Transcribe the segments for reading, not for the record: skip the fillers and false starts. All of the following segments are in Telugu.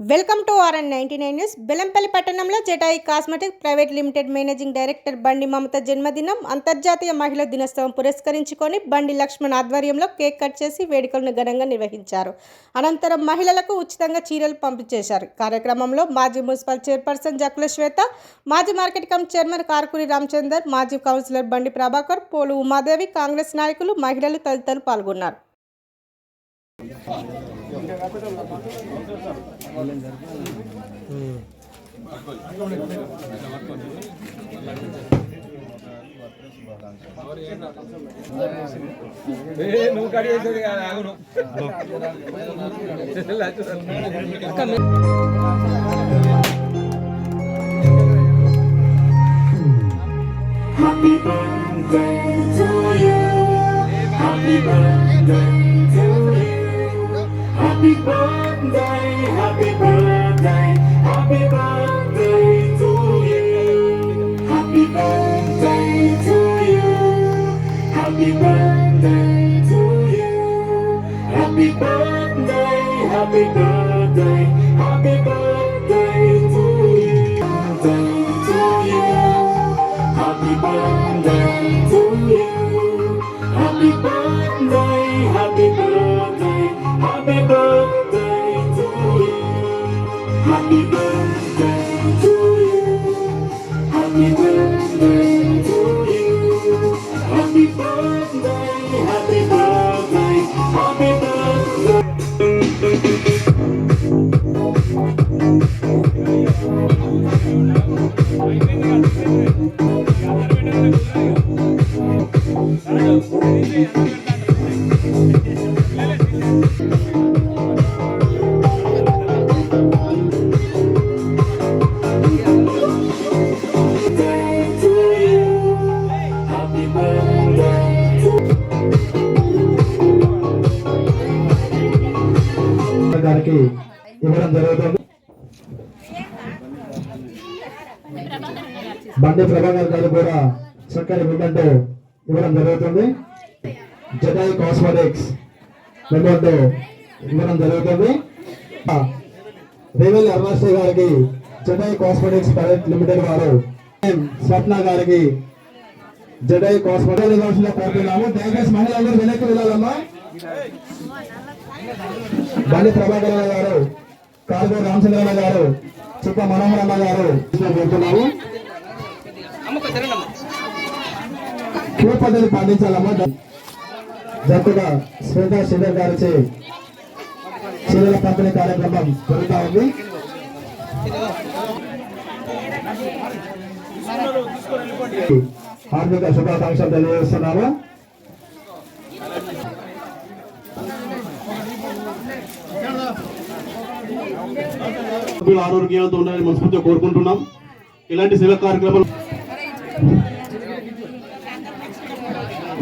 Welcome to RN99 news. Bellampalli పట్టణంలో Jatayi cosmetic private limited managing director Bandi Mamata జన్మదినం అంతర్జాతీయ మహిళా దినోత్సవం పురస్కరించుకొని బండి లక్ష్మణ్ ఆధ్వర్యంలో కేక్ కట్ చేసి వేడుకలను ఘనంగా నిర్వహించారు. అనంతరం మహిళలకు ఉచితంగా చీరలు పంపిణీ కార్యక్రమంలో మాజీ మున్సిపల్ చైర్పర్సన్ జక్కుల శ్వేత, మాజీ market committee chairman Karukuri Ramachandar, మాజీ కౌన్సిలర్ బండి ప్రభాకర్, పోలు ఉమాదేవి, కాంగ్రెస్ నాయకులు, మహిళలు తదితరులు పాల్గొన్నారు. Happy birthday to you. Happy birthday to you. Happy birthday, happy birthday, happy birthday to you. Happy birthday to you. Happy birthday to you. Happy birthday, happy birthday, happy birthday to you. Birthday to you. Happy birthday to you. Happy birthday, happy birthday, happy birthday to you. Happy birthday to you. Happy birthday to you. Happy birthday, happy birthday, happy birthday. గారికి ఇవ్వడం జరుగుతుంది. బండి ప్రభాకర్ గారు కూడా చక్కని మెమెంటో ఇవ్వడం జరుగుతుంది. జటాయి కాస్మెటిక్స్ మెమెంటో ఇవ్వడం జరుగుతుంది. రేవెల్ అరుణాశ్రీ గారికి జటాయి కాస్మెటిక్స్ ప్రైవేట్ లిమిటెడ్ వారు, స్వప్న గారికి జటాయి కాస్మెటిక్స్ ఇవ్వాల్సిందిగా కోరుతున్నాము. దయచేసి మహిళలందరూ వెనక్కి వెళ్ళాలమ్మా. బండి ప్రభాకర్ గారు, కారుకూరి రామచంద్రన్న గారు, చుక్క మనోహరన్న గారు కోరుతున్నాము. క్యూ పద్ధతి పాటించాలమ్మా. జట్టుగా శ్వేత శ్రీధర్ గారిచే చీరల పంపిణీ కార్యక్రమం జరుగుతూ ఉంది. హార్దిక శుభాకాంక్షలు తెలియజేస్తున్నాము. ఆరోగ్యాలతో ఉండాలని మనస్ఫూర్తిగా కోరుకుంటున్నాం. ఇలాంటి సేవా కార్యక్రమాలు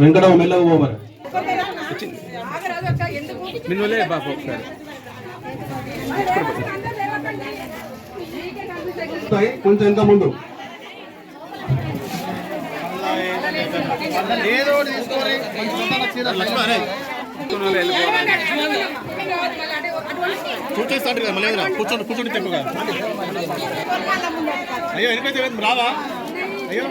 వెంకటరావు మెల్లగా పోవాలి. కొంచెం ఎంత ముందు చూసేస్తాడు కదా, మళ్ళీ కూర్చొని తెప్పుగా. అయ్యో వెనకైతే రావా? అయ్యో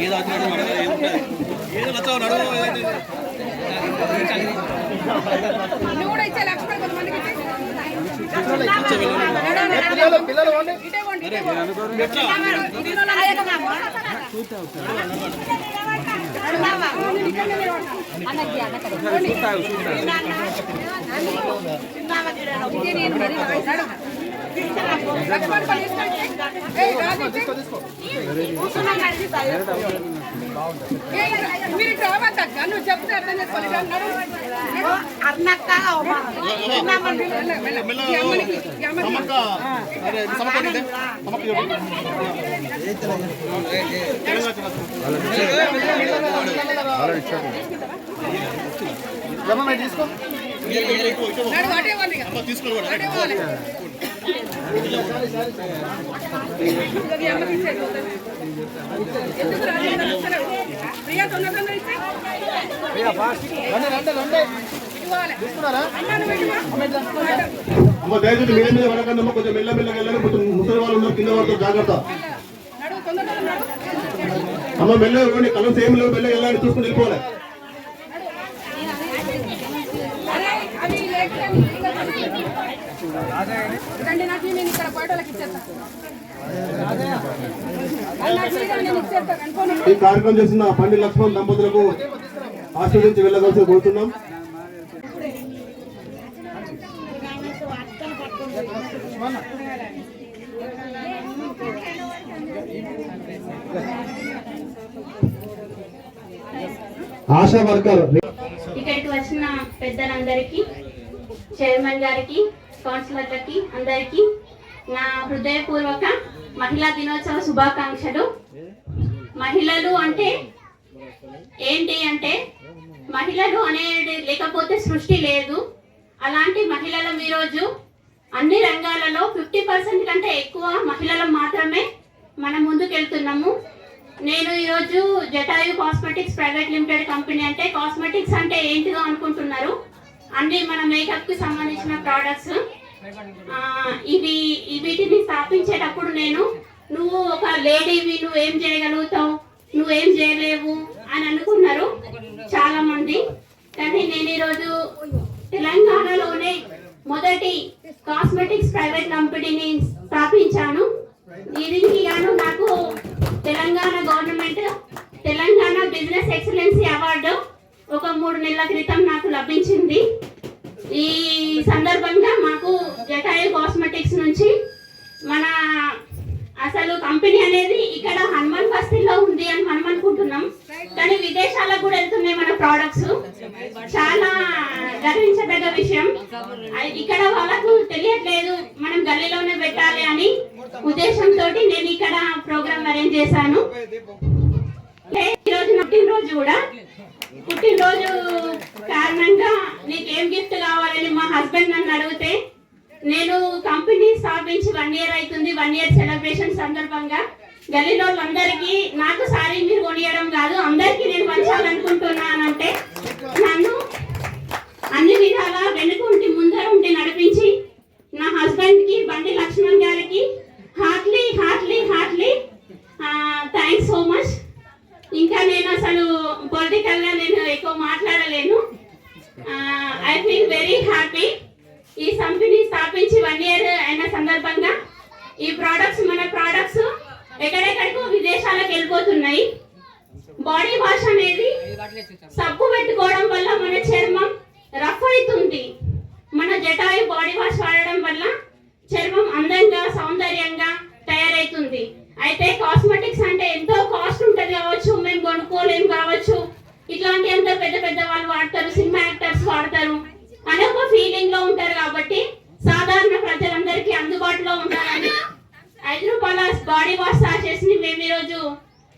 ఏదో మీరు రావద్దక్క, నువ్వు చెప్తే అర్థం చేసుకోవాలి. తీసుకో ఎందుకు రాలేదు ప్రియా తొందరగా ఇస్తే అమ్మ దయచేసి మీద మీద పడకండి అమ్మ, కొంచెం మెల్లమెల్లగా వెళ్ళండి, కొంచెం ముసలి వాళ్ళు ఉన్నారు కింద వాళ్ళతో జాగ్రత్త. నడువు తొందరగా నడువు. అమ్మ మెల్లగా వెళ్ళండి, కలర్స్ ఏం లేవు, మెల్లగా వెళ్ళండి, చూసుకుని వెళ్ళిపోవాలి. అరే అది లేకపోతే రండి నాకు నేను ఇక్కడ ఫోటోలకు ఇచ్చేస్తాను. నేను ఇచ్చేస్తాను అనుకోను. ఈ కార్యక్రమం చేసిన పండి లక్ష్మణ్ దంపతులకు ఆశీర్వదించి వెళ్ళవలసి కోరుతున్నాం. ఆశా వర్కర్ ఇక్కడికి వచ్చిన పెద్దలందరికీ, చైర్మన్ గారికి, కౌన్సిలర్లకి అందరికీ నా హృదయపూర్వక మహిళా దినోత్సవ శుభాకాంక్షలు. మహిళలు అంటే ఏంటి అంటే మహిళలు అనేది లేకపోతే సృష్టి లేదు. అలాంటి మహిళలు ఈరోజు అన్ని రంగాలలో 50% కంటే ఎక్కువ మహిళలు మాత్రమే మనం ముందుకెళ్తున్నాము. నేను ఈరోజు Jatayu cosmetics private limited company అంటే కాస్మెటిక్స్ అంటే ఏంటిదో అనుకుంటున్నారు. అన్ని మన మేకప్ కి సంబంధించిన ప్రోడక్ట్స్. వీటిని స్థాపించేటప్పుడు నువ్వు ఒక లేడీవి, నువ్వేం చేయగలుగుతావు, నువ్వేం చేయలేవు అని అనుకున్నారు చాలా మంది. కానీ నేను ఈరోజు తెలంగాణలోనే మొదటి కాస్మెటిక్స్ ప్రైవేట్ కంపెనీని స్థాపించాను. దీనికి గాను నాకు Telangana government Telangana business excellency award ఒక 3 నెలల క్రితం నాకు లభించింది. ఈ సందర్భంగా మాకు జటాయు కాస్మెటిక్స్ నుంచి మన అసలు కంపెనీ అనేది ఇక్కడ హనుమాన్ బస్తీలో ఉంది అని మనం అనుకుంటున్నాం, కానీ విదేశాలకు కూడా వెళ్తున్నాయి మన ప్రోడక్ట్స్. చాలా గర్వించదగ్గ విషయం. ఇక్కడ వాళ్ళకు తెలియట్లేదు, మనం గల్లీలోనే పెట్టాలి అని ఉద్దేశంతో నేను ఇక్కడ ప్రోగ్రామ్ అరేంజ్ చేశాను. ఈరోజు పుట్టినరోజు కూడా, పుట్టినరోజు కారణంగా నీకేం గిఫ్ట్ కావాలని మా హస్బెండ్ నన్ను అడిగితే, నేను కంపెనీ స్థాపించి 1 year అవుతుంది. 1 year సెలబ్రేషన్ సందర్భంగా గల్లీలో అందరికీ నాకు సారీ మీరు కొనియడం కాదు, అందరికీ నేను పంచాలనుకుంటున్నానంటే నన్ను అన్ని విధాలా వెనుకుంటి ముందర ఉండి నడిపించి నా హస్బెండ్ కి బండి లక్ష్మణ్ గారికి హార్ట్లీ థ్యాంక్స్ సో మచ్. ఇంకా నేను అసలు పొలిటికల్ గా నేను ఎక్కువ మాట్లాడలేను. I feel very happy. ఈ కంపెనీ స్థాపించి 1 year అయిన సందర్భంగా ఈ మన ప్రోడక్ట్స్ ఎక్కడెక్కడికో విదేశాలకు వెళ్ళిపోతున్నాయి. బాడీ వాష్ అనేది సబ్బు పెట్టుకోవడం వల్ల మన చర్మం రఫ్ అవుతుంది. మన జటాయు బాడీ వాష్ వాడడం వల్ల చర్మం అందంగా సౌందర్యంగా తయారైతుంది. అయితే కాస్మెటిక్స్ అంటే ఎంతో కాస్ట్ ఉంటది కావచ్చు, మేము కొనుక్కోలేము కావచ్చు, ఇట్లాంటి అంత పెద్ద పెద్ద వాళ్ళు వాడతారు, సినిమా యాక్టర్స్ వాడతారు అనే ఒక ఫీలింగ్ లో ఉంటారు. కాబట్టి సాధారణ ప్రజలందరికీ అందుబాటులో ఉండాలని 5 రూపాయల బాడీ వాష్ సాచెస్ ని మేము ఈరోజు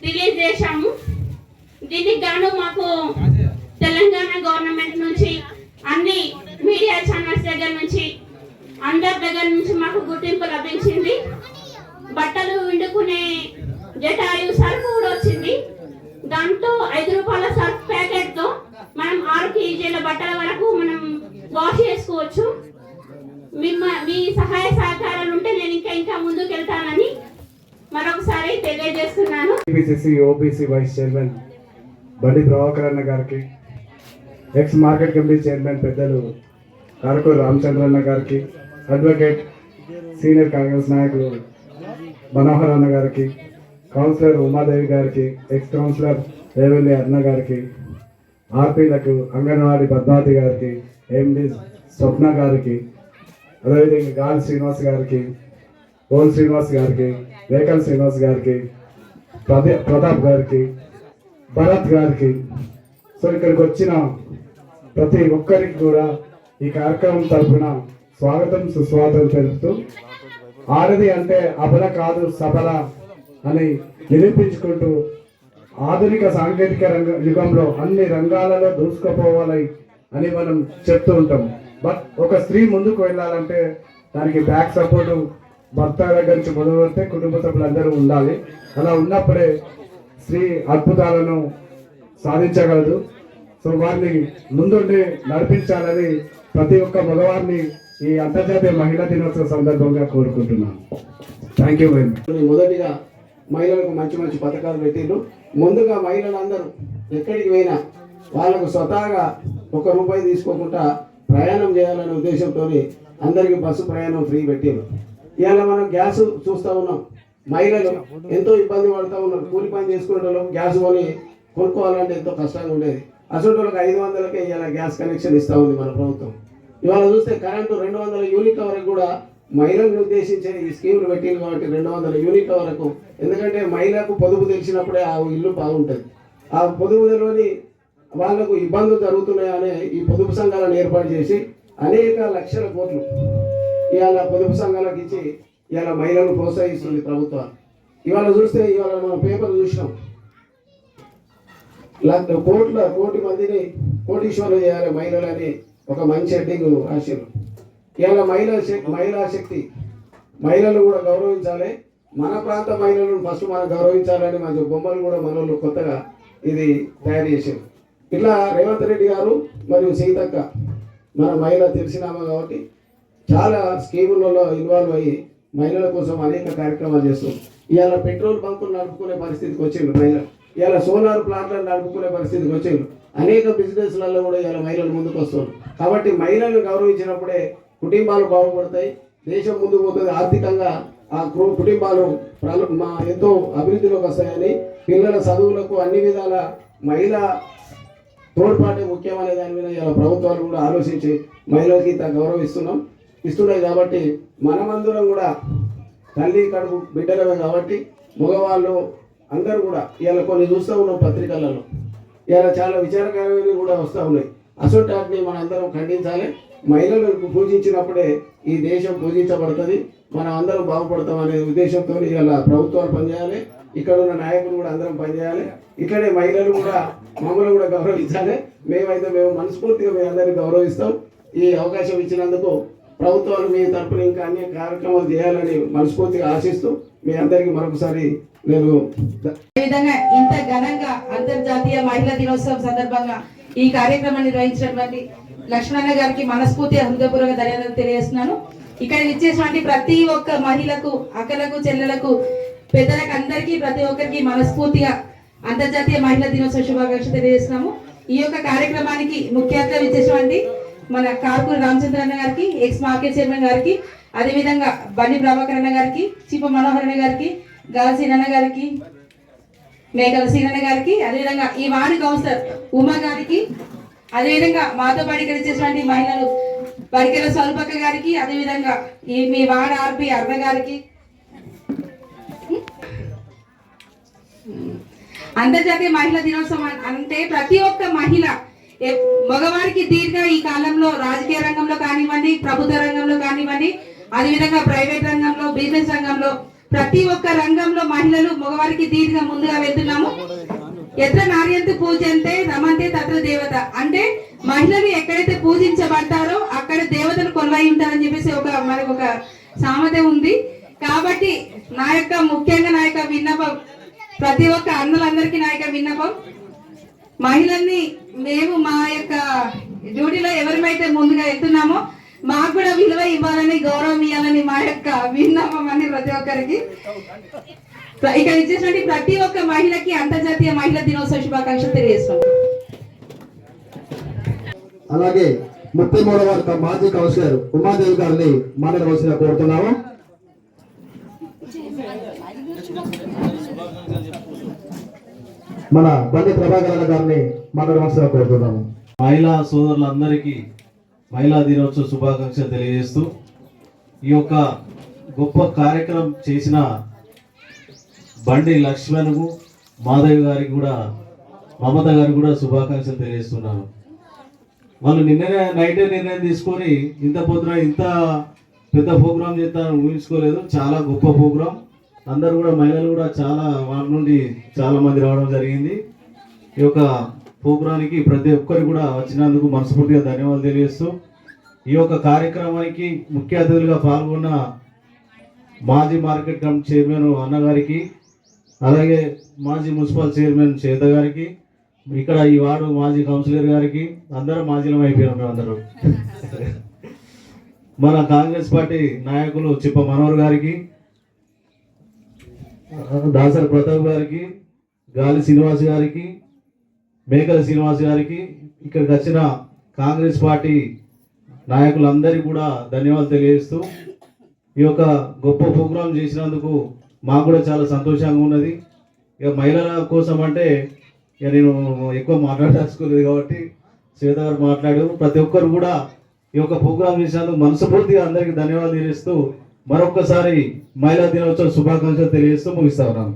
రిలీజ్ చేశాము. దీనికి గాను మాకు తెలంగాణ గవర్నమెంట్ నుంచి అన్ని మీడియా ఛానల్స్ దగ్గర నుంచి అందరి దగ్గర నుంచి మాకు గుర్తింపు లభించింది. బట్టలు వండుకునే జటాయు సర్ఫ్ కూడా వచ్చింది. దాంతో 5 రూపాయల సర్ఫ్ ప్యాకెట్ తో మనం 6 kg బట్టల వరకు మనం వాష్ చేసుకోవచ్చు. మీ సహాయ సహకారాలు ఉంటే నేను ఇంకా ముందుకు వెళ్తానని మరొకసారి తెలియజేస్తున్నాను. ఓబీసీ వైస్ చైర్మన్ బండి ప్రభాకర్ అన్న గారికి, ఎక్స్ మార్కెట్ కమిటీ చైర్మన్ పెద్దలు కారకూరు రామచంద్రన్న గారికి, అడ్వకేట్ సీనియర్ కాంగ్రెస్ నాయకులు మనోహర్ అన్న గారికి, కౌన్సిలర్ ఉమాదేవి గారికి, ఎక్స్ కౌన్సిలర్ రేవల్లి అన్న గారికి, ఆర్పీలకు అంగన్వాడీ పద్మావతి గారికి, ఎండి స్వప్న గారికి, అదేవిధంగా గాలి శ్రీనివాస్ గారికి, గోల్ శ్రీనివాస్ గారికి, వేకల్ శ్రీనివాస్ గారికి, ప్రతాప్ గారికి, భరత్ గారికి, సో ఇక్కడికి వచ్చిన ప్రతి ఒక్కరికి కూడా ఈ కార్యక్రమం తరఫున స్వాగతం సుస్వాగతం తెలుపుతూ, ఆడది అంటే అబల కాదు సబల అని నిరూపించుకుంటూ ఆధునిక సాంకేతిక యుగంలో అన్ని రంగాలలో దూసుకుపోవాలి అని మనం చెప్తూ ఉంటాం. బట్ ఒక స్త్రీ ముందుకు వెళ్ళాలంటే దానికి బ్యాక్ సపోర్టు భర్త దగ్గర నుంచి మొదలు పెడితే కుటుంబ సభ్యులందరూ ఉండాలి. అలా ఉన్నప్పుడే స్త్రీ అద్భుతాలను సాధించగలదు. సో వారిని ముందుండి నడిపించాలని ప్రతి ఒక్క మగవారిని ఈ అంతర్జాతీయ మహిళా దినోత్సవ సందర్భంగా కోరుకుంటున్నాను. Thank you very much. మొదటిగా మహిళలకు మంచి మంచి పథకాలు పెట్టిండ్రు. ముందుగా మహిళలందరూ ఎక్కడికి పోయినా వాళ్ళకు స్వతహాగా ₹1 తీసుకోకుండా ప్రయాణం చేయాలనే ఉద్దేశంతో అందరికీ బస్సు ప్రయాణం ఫ్రీ పెట్టిండ్రు. ఇవాళ మనం గ్యాస్ చూస్తూ ఉన్నాం. మహిళలు ఎంతో ఇబ్బంది పడుతూ ఉన్నారు. కూలి పని చేసుకునే వాళ్ళకు గ్యాస్ కొనుక్కోవాలంటే ఎంతో కష్టంగా ఉండేది. అసలు వాళ్ళకి 500కే ఇవాళ గ్యాస్ కనెక్షన్ ఇస్తూ ఉంది మన ప్రభుత్వం. ఇవాళ చూస్తే కరెంటు 200 యూనిట్ల వరకు కూడా మహిళలను ఉద్దేశించే ఈ స్కీములు పెట్టింది కాబట్టి 200 యూనిట్ల వరకు. ఎందుకంటే మహిళకు పొదుపు తెలిసినప్పుడే ఆ ఇల్లు బాగుంటుంది. ఆ పొదుపులోని వాళ్లకు ఇబ్బందులు జరుగుతున్నాయనే ఈ పొదుపు సంఘాలను ఏర్పాటు చేసి అనేక లక్షల కోట్లు ఇవాళ పొదుపు సంఘాలకు ఇచ్చి ఇవాళ మహిళలను ప్రోత్సహిస్తుంది ప్రభుత్వం. ఇవాళ చూస్తే ఇవాళ మనం పేపర్ చూసినాం, కోటి మందిని కోటీశ్వరులు చేయాలి మహిళలని ఒక మంచి హెడ్డింగ్ రాశారు. ఇవాళ మహిళా శక్తి, మహిళలు కూడా గౌరవించాలి. మన ప్రాంత మహిళలను ఫస్ట్ మనం గౌరవించాలని మంచి బొమ్మలు కూడా మనోళ్ళు కొత్తగా ఇది తయారు చేశారు. ఇట్లా రేవంత్ రెడ్డి గారు మరియు సీతక్క మన మహిళ తెలిసినామా కాబట్టి చాలా స్కీములలో ఇన్వాల్వ్ అయ్యి మహిళల కోసం అనేక కార్యక్రమాలు చేస్తారు. ఇవాళ పెట్రోల్ బంకులు నడుపుకునే పరిస్థితికి వచ్చిండ్రు మహిళ. ఇవాళ సోలార్ ప్లాంట్లను నడుపుకునే పరిస్థితికి వచ్చిండ్రు. అనేక బిజినెస్లలో కూడా ఇవాళ మహిళలు ముందుకు వస్తారు. కాబట్టి మహిళలను గౌరవించినప్పుడే కుటుంబాలు బాగుపడతాయి, దేశం ముందుకు పోతుంది. ఆర్థికంగా ఆ కుటుంబాలు ఎంతో అభివృద్ధిలోకి వస్తాయని, పిల్లల చదువులకు అన్ని విధాల మహిళ తోడ్పాటే ముఖ్యమనే దాని మీద ఇలా ప్రభుత్వాలు కూడా ఆలోచించి మహిళలకి ఇంత గౌరవం ఇస్తున్నాయి. కాబట్టి మనమందరం కూడా తల్లి కడుపు బిడ్డలమే కాబట్టి మగవాళ్ళు అందరూ కూడా ఇవాళ కొన్ని చూస్తూ ఉన్నాం పత్రికలలో. ఇవాళ చాలా విచారకరమైనవి కూడా వస్తూ ఉన్నాయి. అసలు వాటిని మనందరం ఖండించాలి. మహిళలకు పూజించినప్పుడే ఈ దేశం పూజించబడుతుంది, మనం అందరం బాగుపడతాం అనే ఉద్దేశంతో ఇవాళ ప్రభుత్వాలు పనిచేయాలి. ఇక్కడ ఉన్న నాయకులు కూడా అందరం పనిచేయాలి. ఇక్కడే మహిళలు కూడా మమ్మల్ని కూడా గౌరవించాలి. మేము మనస్ఫూర్తిగా మీ అందరినీ గౌరవిస్తాం. ఈ అవకాశం ఇచ్చినందుకు ప్రభుత్వాలు మీ తరఫున ఇంకా అన్ని కార్యక్రమాలు చేయాలని మనస్ఫూర్తిగా ఆశిస్తూ మీ అందరికీ మరొకసారి నేను విధంగా ఇంత ఘనంగా అంతర్జాతీయ మహిళా దినోత్సవం సందర్భంగా ఈ కార్యక్రమాన్ని నిర్వహించినటువంటి లక్ష్మణ గారికి మనస్ఫూర్తిగా హృదయపూర్వక ధన్యవాదాలు తెలియజేస్తున్నాను. ఇక్కడ ఇచ్చేటువంటి ప్రతి ఒక్క మహిళకు, అక్కలకు, చెల్లెలకు, పెద్దలకు అందరికీ ప్రతి ఒక్కరికి మనస్ఫూర్తిగా అంతర్జాతీయ మహిళా దినోత్సవ శుభాకాంక్షలు తెలియజేస్తున్నాము. ఈ యొక్క కార్యక్రమానికి ముఖ్య అతిథిగా ఇచ్చేటువంటి మన కారుకూరి రామచంద్రన్న గారికి, ఎక్స్ మార్కెట్ చైర్మన్ గారికి, అదేవిధంగా బండి ప్రభాకర్ అన్న గారికి, చీప మనోహర్ అన్న గారికి, గాల్సీనన్న గారికి, మేకల సీనన్న గారికి, అదేవిధంగా ఈ వార్డు కౌన్సిలర్ ఉమా గారికి, అదేవిధంగా మాతో పాటు ఇక్కడ ఇచ్చేటువంటి మహిళలు బరికెల స్వల్పక్క గారికి, అదేవిధంగా ఈ మీ వార్డు ఆర్పి అర్ణ గారికి, అంతర్జాతీయ మహిళా దినోత్సవం అంటే ప్రతి ఒక్క మహిళ మగవారికి దీర్ఘ ఈ కాలంలో రాజకీయ రంగంలో కానివ్వండి, ప్రభుత్వ రంగంలో కానివ్వండి, అదేవిధంగా ప్రైవేట్ రంగంలో, బిజినెస్ రంగంలో, ప్రతి ఒక్క రంగంలో మహిళలు మగవారికి దీర్ఘ ముందుగా వెళ్తున్నాము. ఎత్ర నార్యంతు పూజంతే రమంతే తత్ర దేవత అంటే మహిళలు ఎక్కడైతే పూజించబడతారో అక్కడ దేవతలు కొలువై ఉంటారని చెప్పేసి మనకు ఒక సామెత ఉంది. కాబట్టి ముఖ్యంగా నా యొక్క విన్నపం, ప్రతి ఒక్క అన్నలందరికీ నా యొక్క విన్నపం, మహిళల్ని మేము మా యొక్క డ్యూటీలో ఎవరిమైతే ముందుగా వెళ్తున్నామో మాకు కూడా విలువ ఇవ్వాలని, గౌరవం ఇవ్వాలని మా యొక్క విన్నపం అని ప్రతి ఒక్కరికి. ఇక్కడ ఇచ్చేసినటువంటి ప్రతి ఒక్క మహిళకి అంతర్జాతీయ మహిళా దినోత్సవ శుభాకాంక్షలు తెలియజేస్తున్నాం. అలాగే 33వ వార్డు మాజీ కౌన్సిలర్ ఉమాదేవి గారిని మాట్లాడవలసిందిగా కోరుతున్నాము. మన బండి ప్రభాకర్ గారిని మాట్లాడవలసిందిగా కోరుతున్నాము. మహిళా సోదరులందరికీ మహిళా దినోత్సవ శుభాకాంక్షలు తెలియజేస్తూ ఈ యొక్క గొప్ప కార్యక్రమం చేసిన బండి లక్ష్మణ్కు, మాధవి గారికి కూడా, మమత గారికి కూడా శుభాకాంక్షలు తెలియజేస్తున్నాను. వాళ్ళు నిన్ననే నైటే నిర్ణయం తీసుకొని ఇంత పొద్దున ఇంత పెద్ద ప్రోగ్రాం చేస్తారని ఊహించుకోలేదు. చాలా గొప్ప ప్రోగ్రాం. అందరూ కూడా మహిళలు కూడా చాలా వాటి నుండి చాలా మంది రావడం జరిగింది. ఈ యొక్క ప్రోగ్రానికి ప్రతి ఒక్కరికి కూడా వచ్చినందుకు మనస్ఫూర్తిగా ధన్యవాదాలు తెలియజేస్తూ ఈ యొక్క కార్యక్రమానికి ముఖ్య అతిథులుగా పాల్గొన్న మాజీ మార్కెట్ కమిటీ చైర్మన్ అన్నగారికి, అలాగే మాజీ మున్సిపల్ చైర్మన్ శ్వేత గారికి, ఇక్కడ ఈ వార్డు మాజీ కౌన్సిలర్ గారికి, అందరూ మాజీలం అయిపోయారు మేము అందరూ. మన కాంగ్రెస్ పార్టీ నాయకులు చిప్ప మనోహర్ గారికి, దాసరి ప్రతాప్ గారికి, గాలి శ్రీనివాస్ గారికి, మేకల శ్రీనివాస్ గారికి, ఇక్కడికి వచ్చిన కాంగ్రెస్ పార్టీ నాయకులందరికీ కూడా ధన్యవాదాలు తెలియజేస్తూ ఈ యొక్క గొప్ప ప్రోగ్రాం చేసినందుకు మాకు కూడా చాలా సంతోషంగా ఉన్నది. ఇక మహిళల కోసం అంటే ఇక నేను ఎక్కువ మాట్లాడదలుచుకోలేదు కాబట్టి శ్వేత గారు మాట్లాడారు. ప్రతి ఒక్కరు కూడా ఈ యొక్క ప్రోగ్రాం చేసినందుకు మనస్ఫూర్తిగా అందరికీ ధన్యవాదాలు తెలియజేస్తూ మరొక్కసారి మహిళా దినోత్సవ శుభాకాంక్షలు తెలియజేస్తూ ముగిస్తా ఉన్నాను.